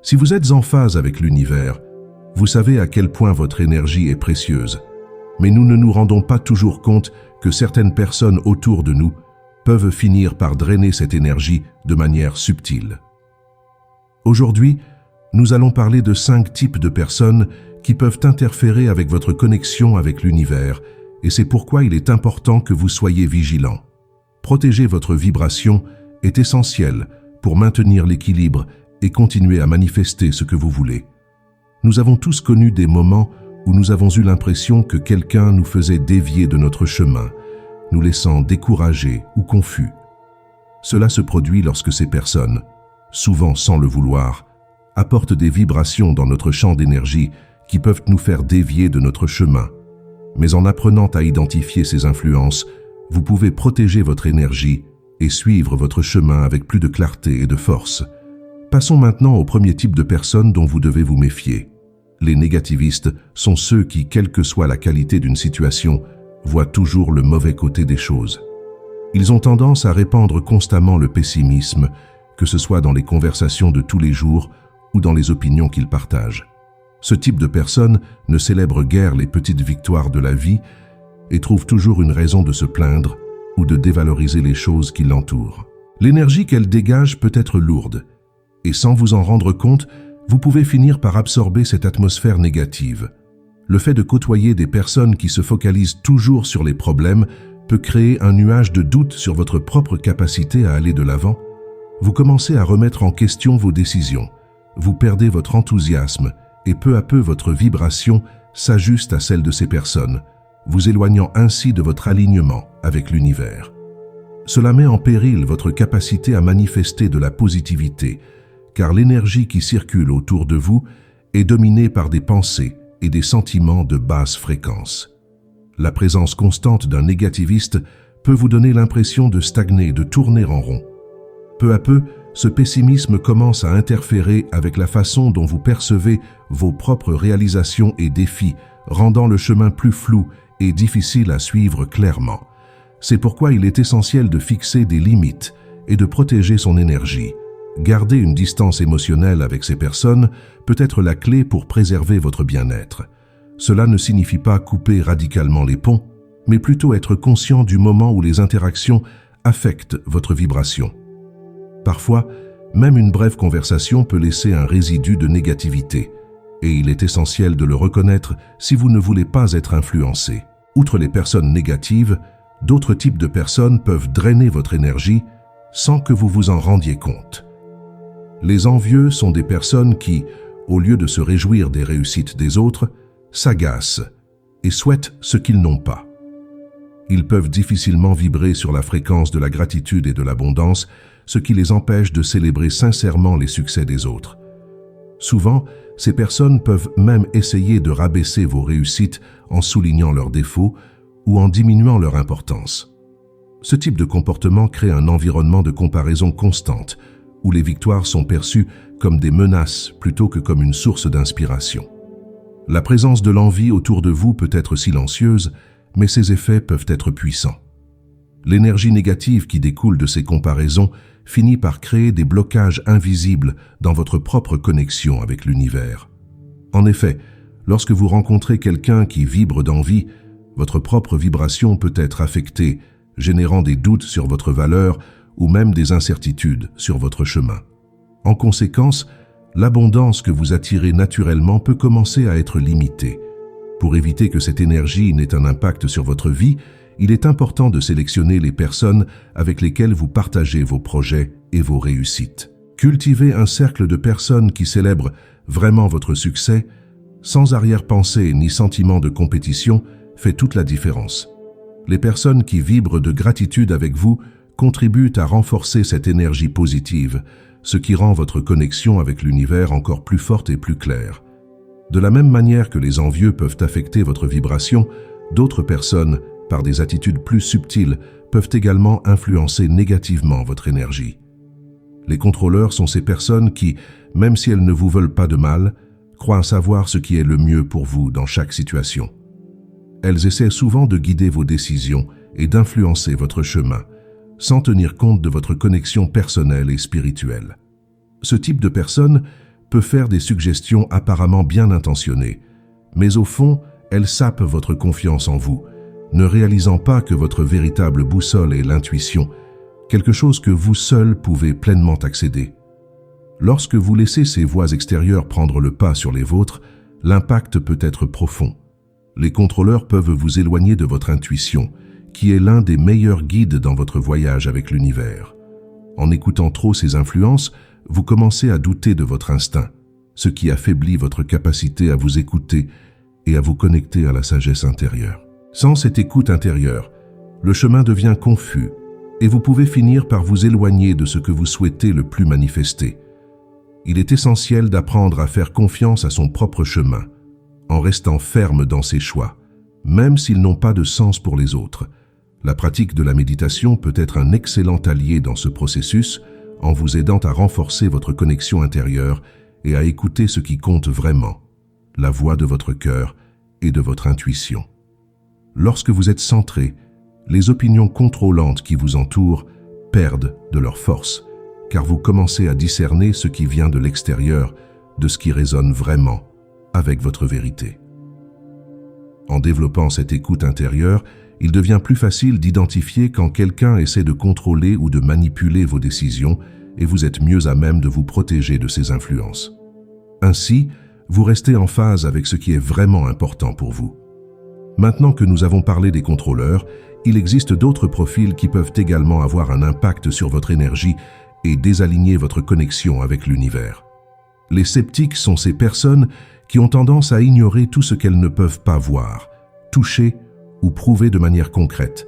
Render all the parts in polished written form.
Si vous êtes en phase avec l'univers, vous savez à quel point votre énergie est précieuse. Mais nous ne nous rendons pas toujours compte que certaines personnes autour de nous peuvent finir par drainer cette énergie de manière subtile. Aujourd'hui, nous allons parler de 5 types de personnes qui peuvent interférer avec votre connexion avec l'univers, et c'est pourquoi il est important que vous soyez vigilants. Protéger votre vibration est essentiel pour maintenir l'équilibre et continuer à manifester ce que vous voulez. Nous avons tous connu des moments où nous avons eu l'impression que quelqu'un nous faisait dévier de notre chemin, nous laissant découragés ou confus. Cela se produit lorsque ces personnes, souvent sans le vouloir, apportent des vibrations dans notre champ d'énergie qui peuvent nous faire dévier de notre chemin. Mais en apprenant à identifier ces influences, vous pouvez protéger votre énergie et suivre votre chemin avec plus de clarté et de force. Passons maintenant au premier type de personnes dont vous devez vous méfier. Les négativistes sont ceux qui, quelle que soit la qualité d'une situation, voient toujours le mauvais côté des choses. Ils ont tendance à répandre constamment le pessimisme, que ce soit dans les conversations de tous les jours ou dans les opinions qu'ils partagent. Ce type de personne ne célèbre guère les petites victoires de la vie et trouve toujours une raison de se plaindre ou de dévaloriser les choses qui l'entourent. L'énergie qu'elle dégage peut être lourde, et sans vous en rendre compte, vous pouvez finir par absorber cette atmosphère négative. Le fait de côtoyer des personnes qui se focalisent toujours sur les problèmes peut créer un nuage de doute sur votre propre capacité à aller de l'avant. Vous commencez à remettre en question vos décisions, vous perdez votre enthousiasme et peu à peu votre vibration s'ajuste à celle de ces personnes, vous éloignant ainsi de votre alignement avec l'univers. Cela met en péril votre capacité à manifester de la positivité, car l'énergie qui circule autour de vous est dominée par des pensées et des sentiments de basse fréquence. La présence constante d'un négativiste peut vous donner l'impression de stagner, de tourner en rond. Peu à peu, ce pessimisme commence à interférer avec la façon dont vous percevez vos propres réalisations et défis, rendant le chemin plus flou et difficile à suivre clairement. C'est pourquoi il est essentiel de fixer des limites et de protéger son énergie. Garder une distance émotionnelle avec ces personnes peut être la clé pour préserver votre bien-être. Cela ne signifie pas couper radicalement les ponts, mais plutôt être conscient du moment où les interactions affectent votre vibration. Parfois, même une brève conversation peut laisser un résidu de négativité, et il est essentiel de le reconnaître si vous ne voulez pas être influencé. Outre les personnes négatives, d'autres types de personnes peuvent drainer votre énergie sans que vous vous en rendiez compte. Les envieux sont des personnes qui, au lieu de se réjouir des réussites des autres, s'agacent et souhaitent ce qu'ils n'ont pas. Ils peuvent difficilement vibrer sur la fréquence de la gratitude et de l'abondance, ce qui les empêche de célébrer sincèrement les succès des autres. Souvent, ces personnes peuvent même essayer de rabaisser vos réussites en soulignant leurs défauts ou en diminuant leur importance. Ce type de comportement crée un environnement de comparaison constante, où les victoires sont perçues comme des menaces plutôt que comme une source d'inspiration. La présence de l'envie autour de vous peut être silencieuse, mais ses effets peuvent être puissants. L'énergie négative qui découle de ces comparaisons finit par créer des blocages invisibles dans votre propre connexion avec l'univers. En effet, lorsque vous rencontrez quelqu'un qui vibre d'envie, votre propre vibration peut être affectée, générant des doutes sur votre valeur ou même des incertitudes sur votre chemin. En conséquence, l'abondance que vous attirez naturellement peut commencer à être limitée. Pour éviter que cette énergie n'ait un impact sur votre vie, il est important de sélectionner les personnes avec lesquelles vous partagez vos projets et vos réussites. Cultivez un cercle de personnes qui célèbrent vraiment votre succès, sans arrière-pensée ni sentiment de compétition, fait toute la différence. Les personnes qui vibrent de gratitude avec vous contribuent à renforcer cette énergie positive, ce qui rend votre connexion avec l'univers encore plus forte et plus claire. De la même manière que les envieux peuvent affecter votre vibration, d'autres personnes, par des attitudes plus subtiles, peuvent également influencer négativement votre énergie. Les contrôleurs sont ces personnes qui, même si elles ne vous veulent pas de mal, croient savoir ce qui est le mieux pour vous dans chaque situation. Elles essaient souvent de guider vos décisions et d'influencer votre chemin, sans tenir compte de votre connexion personnelle et spirituelle. Ce type de personne peut faire des suggestions apparemment bien intentionnées, mais au fond, elle sape votre confiance en vous, ne réalisant pas que votre véritable boussole est l'intuition, quelque chose que vous seul pouvez pleinement accéder. Lorsque vous laissez ces voix extérieures prendre le pas sur les vôtres, l'impact peut être profond. Les contrôleurs peuvent vous éloigner de votre intuition, qui est l'un des meilleurs guides dans votre voyage avec l'univers. En écoutant trop ces influences, vous commencez à douter de votre instinct, ce qui affaiblit votre capacité à vous écouter et à vous connecter à la sagesse intérieure. Sans cette écoute intérieure, le chemin devient confus et vous pouvez finir par vous éloigner de ce que vous souhaitez le plus manifester. Il est essentiel d'apprendre à faire confiance à son propre chemin, en restant ferme dans ses choix, même s'ils n'ont pas de sens pour les autres. La pratique de la méditation peut être un excellent allié dans ce processus, en vous aidant à renforcer votre connexion intérieure et à écouter ce qui compte vraiment, la voix de votre cœur et de votre intuition. Lorsque vous êtes centré, les opinions contrôlantes qui vous entourent perdent de leur force, car vous commencez à discerner ce qui vient de l'extérieur de ce qui résonne vraiment avec votre vérité. En développant cette écoute intérieure, il devient plus facile d'identifier quand quelqu'un essaie de contrôler ou de manipuler vos décisions et vous êtes mieux à même de vous protéger de ces influences. Ainsi, vous restez en phase avec ce qui est vraiment important pour vous. Maintenant que nous avons parlé des contrôleurs, il existe d'autres profils qui peuvent également avoir un impact sur votre énergie et désaligner votre connexion avec l'univers. Les sceptiques sont ces personnes qui ont tendance à ignorer tout ce qu'elles ne peuvent pas voir, toucher ou prouver de manière concrète.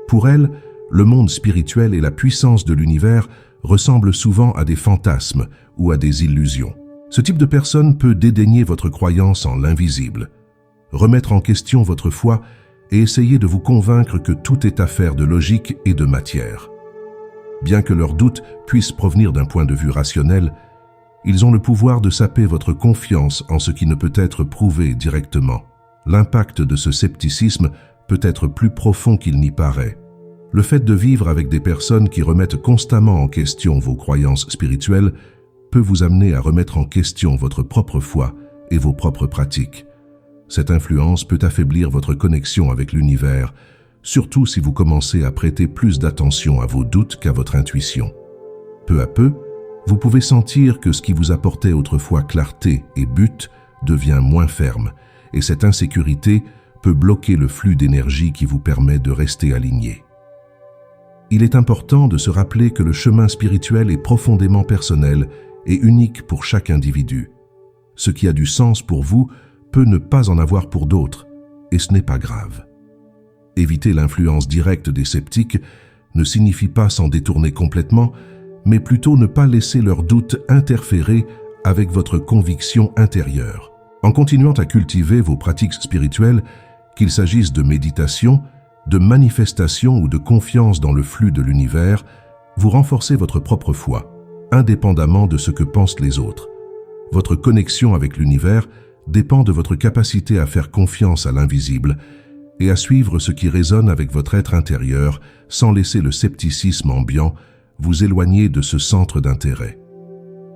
Pour elles, le monde spirituel et la puissance de l'univers ressemblent souvent à des fantasmes ou à des illusions. Ce type de personne peut dédaigner votre croyance en l'invisible, remettre en question votre foi et essayer de vous convaincre que tout est affaire de logique et de matière. Bien que leurs doutes puissent provenir d'un point de vue rationnel, ils ont le pouvoir de saper votre confiance en ce qui ne peut être prouvé directement. L'impact de ce scepticisme peut être plus profond qu'il n'y paraît. Le fait de vivre avec des personnes qui remettent constamment en question vos croyances spirituelles peut vous amener à remettre en question votre propre foi et vos propres pratiques. Cette influence peut affaiblir votre connexion avec l'univers, surtout si vous commencez à prêter plus d'attention à vos doutes qu'à votre intuition. Peu à peu, vous pouvez sentir que ce qui vous apportait autrefois clarté et but devient moins ferme, et cette insécurité peut bloquer le flux d'énergie qui vous permet de rester aligné. Il est important de se rappeler que le chemin spirituel est profondément personnel et unique pour chaque individu. Ce qui a du sens pour vous peut ne pas en avoir pour d'autres, et ce n'est pas grave. Éviter l'influence directe des sceptiques ne signifie pas s'en détourner complètement, mais plutôt ne pas laisser leurs doutes interférer avec votre conviction intérieure. En continuant à cultiver vos pratiques spirituelles, qu'il s'agisse de méditation, de manifestation ou de confiance dans le flux de l'univers, vous renforcez votre propre foi, indépendamment de ce que pensent les autres. Votre connexion avec l'univers dépend de votre capacité à faire confiance à l'invisible et à suivre ce qui résonne avec votre être intérieur sans laisser le scepticisme ambiant vous éloigner de ce centre d'intérêt.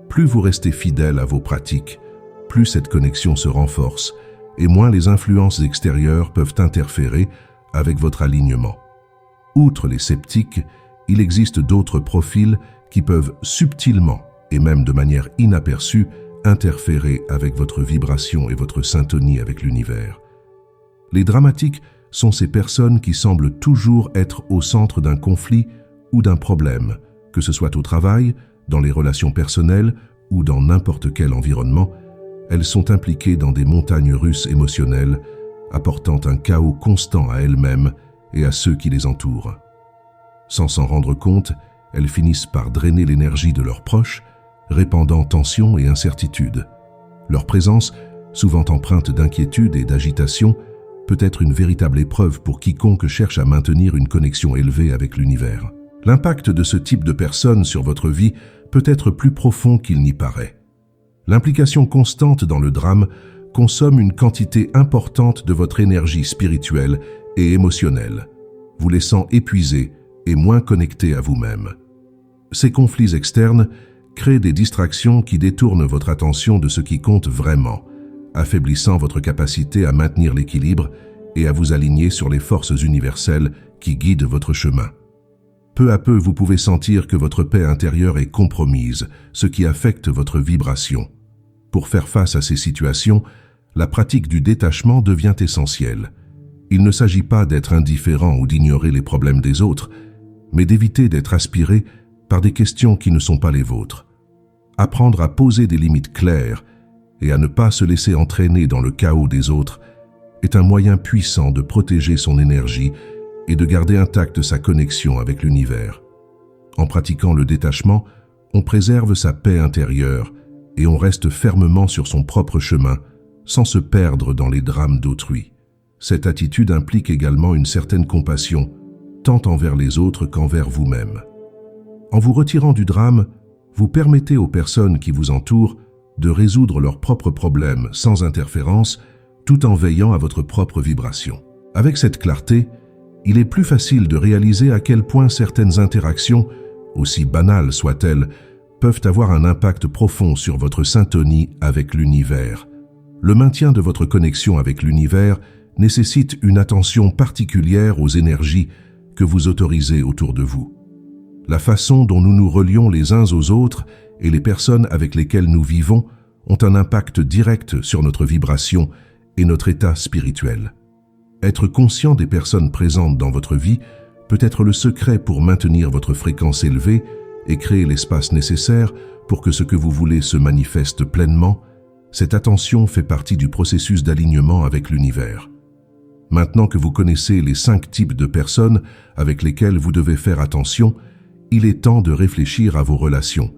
Plus vous restez fidèle à vos pratiques, plus cette connexion se renforce et moins les influences extérieures peuvent interférer avec votre alignement. Outre les sceptiques, il existe d'autres profils qui peuvent subtilement et même de manière inaperçue interférer avec votre vibration et votre syntonie avec l'univers. Les dramatiques sont ces personnes qui semblent toujours être au centre d'un conflit ou d'un problème, que ce soit au travail, dans les relations personnelles ou dans n'importe quel environnement. Elles sont impliquées dans des montagnes russes émotionnelles, apportant un chaos constant à elles-mêmes et à ceux qui les entourent. Sans s'en rendre compte, elles finissent par drainer l'énergie de leurs proches, répandant tension et incertitude. Leur présence, souvent empreinte d'inquiétude et d'agitation, peut être une véritable épreuve pour quiconque cherche à maintenir une connexion élevée avec l'univers. L'impact de ce type de personnes sur votre vie peut être plus profond qu'il n'y paraît. L'implication constante dans le drame consomme une quantité importante de votre énergie spirituelle et émotionnelle, vous laissant épuisé et moins connecté à vous-même. Ces conflits externes, créent des distractions qui détournent votre attention de ce qui compte vraiment, affaiblissant votre capacité à maintenir l'équilibre et à vous aligner sur les forces universelles qui guident votre chemin. Peu à peu, vous pouvez sentir que votre paix intérieure est compromise, ce qui affecte votre vibration. Pour faire face à ces situations, la pratique du détachement devient essentielle. Il ne s'agit pas d'être indifférent ou d'ignorer les problèmes des autres, mais d'éviter d'être aspiré par des questions qui ne sont pas les vôtres. Apprendre à poser des limites claires et à ne pas se laisser entraîner dans le chaos des autres est un moyen puissant de protéger son énergie et de garder intacte sa connexion avec l'univers. En pratiquant le détachement, on préserve sa paix intérieure et on reste fermement sur son propre chemin sans se perdre dans les drames d'autrui. Cette attitude implique également une certaine compassion, tant envers les autres qu'envers vous-même. En vous retirant du drame, vous permettez aux personnes qui vous entourent de résoudre leurs propres problèmes sans interférence, tout en veillant à votre propre vibration. Avec cette clarté, il est plus facile de réaliser à quel point certaines interactions, aussi banales soient-elles, peuvent avoir un impact profond sur votre syntonie avec l'univers. Le maintien de votre connexion avec l'univers nécessite une attention particulière aux énergies que vous autorisez autour de vous. La façon dont nous nous relions les uns aux autres et les personnes avec lesquelles nous vivons ont un impact direct sur notre vibration et notre état spirituel. Être conscient des personnes présentes dans votre vie peut être le secret pour maintenir votre fréquence élevée et créer l'espace nécessaire pour que ce que vous voulez se manifeste pleinement. Cette attention fait partie du processus d'alignement avec l'univers. Maintenant que vous connaissez les 5 types de personnes avec lesquelles vous devez faire attention, il est temps de réfléchir à vos relations,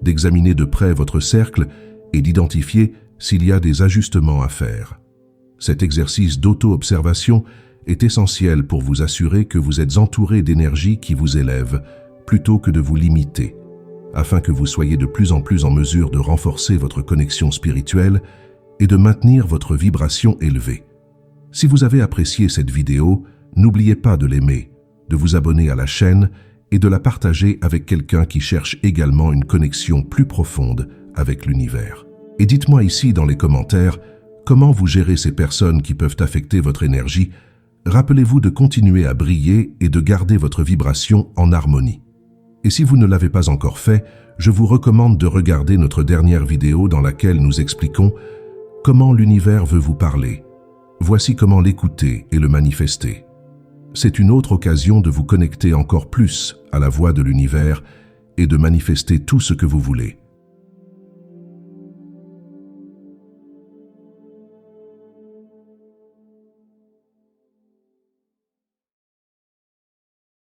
d'examiner de près votre cercle et d'identifier s'il y a des ajustements à faire. Cet exercice d'auto-observation est essentiel pour vous assurer que vous êtes entouré d'énergie qui vous élève, plutôt que de vous limiter, afin que vous soyez de plus en plus en mesure de renforcer votre connexion spirituelle et de maintenir votre vibration élevée. Si vous avez apprécié cette vidéo, n'oubliez pas de l'aimer, de vous abonner à la chaîne et de la partager avec quelqu'un qui cherche également une connexion plus profonde avec l'univers. Et dites-moi ici dans les commentaires comment vous gérez ces personnes qui peuvent affecter votre énergie. Rappelez-vous de continuer à briller et de garder votre vibration en harmonie. Et si vous ne l'avez pas encore fait, je vous recommande de regarder notre dernière vidéo dans laquelle nous expliquons comment l'univers veut vous parler. Voici comment l'écouter et le manifester. C'est une autre occasion de vous connecter encore plus à la voix de l'univers et de manifester tout ce que vous voulez.